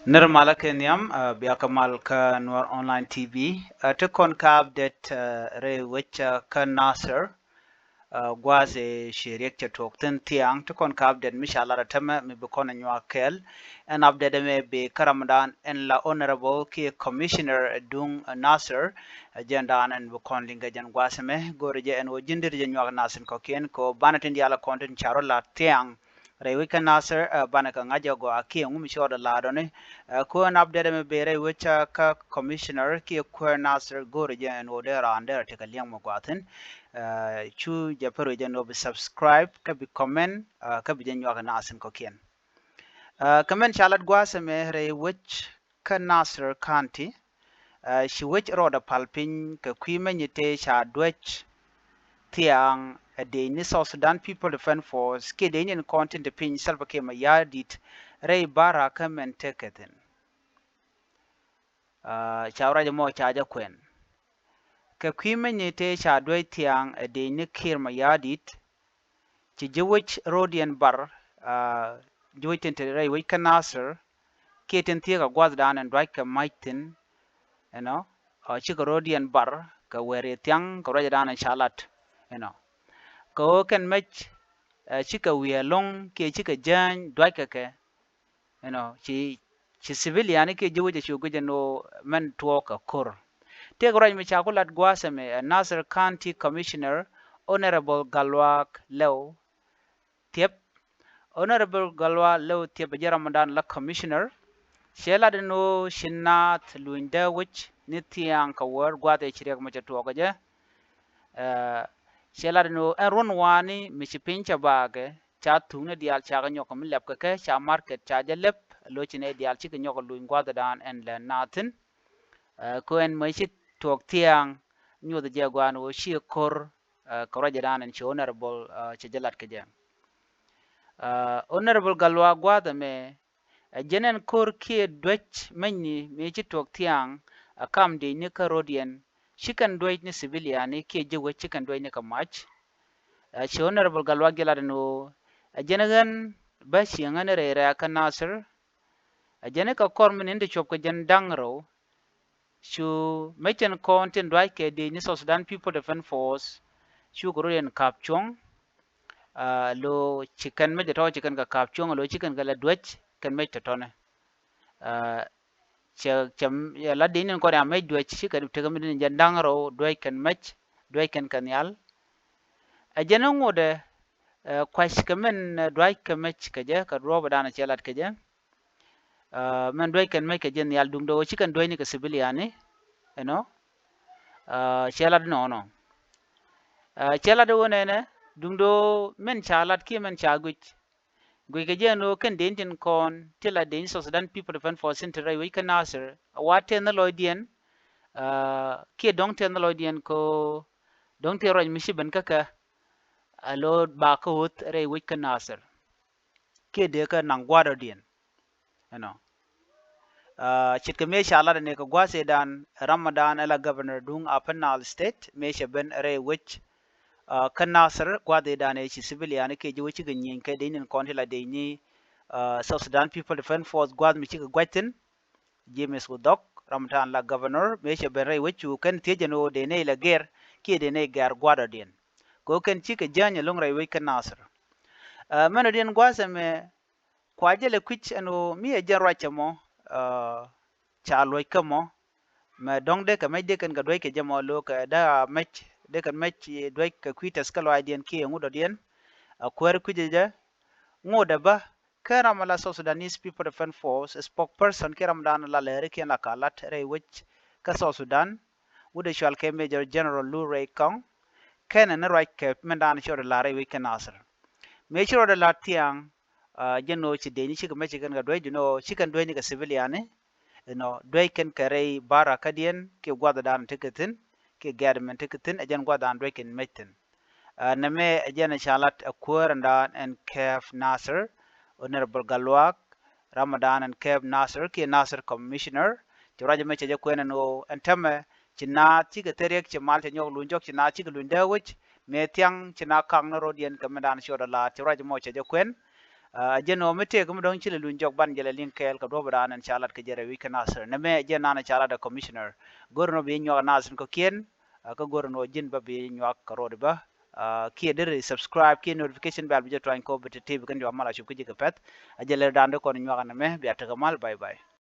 Nirmala Kenyam, Biakamal ka Noor Online TV. Tukon ka update re which ka Nasser gwaze shirik cha tokten tiang tukon ka update mishala ratama mi bukona nywa kel and update me be Karamadan and la honorable ki commissioner dung Nasser agenda and bukon linga jan gwaseme gorje and wojindir nywa Nasser kokien ko banatin diala content charola tiang Rewika Nasser banaka ngaja go aki ngum shoda ladone ko an update me bere wicha ka commissioner ki ko Nasser gorje and odera under take a liang mogwatin chu japero jano be subscribe ka bi comment ka bi janyo ka Nasser ko kien comment chalat gwase me re wich ka Nasser County shi wich roda palpin ka kwimenyite cha dwech tiang de ni South Sudan People Defense Force ke de ni content de pin salva ke ma yadit rei bara ka men teketen chawra de mo chaja kwen ka kwime ni te cha doi tiang de ni kir ma yadit ci jewich rodian bar jewich te rei we kanasser ke ten tiga gwaz dan and right ka maitin you know ci ka rodian bar ka were tiang ka raja dan chalat you know ko ken mech chika wiya long ke chika jan dwaka ke you know chi civilian ke joje shugo no man tuoka kor te gora mi chakulat gwasame Nasser County Commissioner Honorable Galwak Lew Tiep Honorable Galwa Lew Tiep Ramadan la Commissioner shela de no shinat luinda which nitiang ka wor gwate chirek ma tuoka je shela de no enron wani mi chipincha bage cha tune dial cha ga nyoko mi lep ke cha market cha je lep lo chine dial chi ke nyoko luin gwada dan en le natin ko en mai chi tok tiang nyu de je gwan wo shi kor ko raja dan en honorable che jalat ke je honorable galwa gwada me jenen kor ki dwech menni me chi tok tiang kam de ni ka rodien shikan dwech ni civilian ni ke je wo chikan dwech ni ka mach che honorable galwa gelada no jenegan ba shiangane re ra ka Nasser jene ka kormin inde chop ka jen dangro shu mechen content right ke de ni South Sudan People Defense Force shu goroyen kapchong lo chicken me to chicken ka kapchong lo chicken ka la dwech kan me to tone chem ya la de ni ko ya me dwech shi ka te ka min jen dangro dwech kan mech dwech kan yal jene ngode kwash ka men dwech ka mech ka je ka roba dana chelat ka je man doi kan make jen yal dung do chicken doi ni ka civilian you know chelad no chelad wona ne dung do men chalat ki men chaguch gui ka jeno kan den tin kon tila den so Sudan People Defense Force intere we kan Nasser wate na loidien ki dong ten na loidien ko dong te roj mishi ben kaka alo ba ko hot re we kan Nasser ki de ka nang gwada dien you know chit me shala ne ko gwase dan Ramadan ala governor dung apanal state me ben re which kan Nasser gwade dan e civilian ke ji wuci ganyen kai dinin kontila de ni South Sudan People Defense Force gwad mi ci gwatin James Udok Ramadan la governor me ben re which kan tejeno de ne la ger ke de ne gar gwada den ko kan ci ka janya long re we kan Nasser mano den gwase me kwajele kwich ano mi e jarwa chamo cha loy kamo ma dong de ka mai de kan ga doy ke jamo lo ka da mech de kan mech doy ka kwitas ka lo idien ki ngudo dien a kwer kuje ngoda ba kara mala so Sudanese People Defense Force spokesperson kiram dan la lere ki la kalat re which ka so Sudan wude shal ke Major General Lu Ray Kong ken na right ke mendan shore la re we kan Nasser me shore la tiang jeno ci de ni ci ka mech kan ga doy no ci kan doy ni ka civilian no doy ken kare bara kadien ke gwada dan tiketin ke gadmen tiketin ajan gwada dan doy ken metin name ajan shalat akur and kef Nasser honorable galwak Ramadan and kef Nasser ke Nasser commissioner juraje meche je kwena no antame china chike terek che malte nyok lunjok china chike lunde wich me tiang china kang na rodien kamadan shoda la juraje moche je kwen jeno mete kum don chile lun jog ban jele link kel ka do bada nan chalat ke jere week nasir ne me je nana chala da commissioner gorno be nyo nasir ko kien ka gorno jin ba be nyo ka rod ba ki der subscribe ki notification bell bi je try ko bete tv kan yo mala shup ke je ka pet ajele dande ko nyo kana me bi atagal bye bye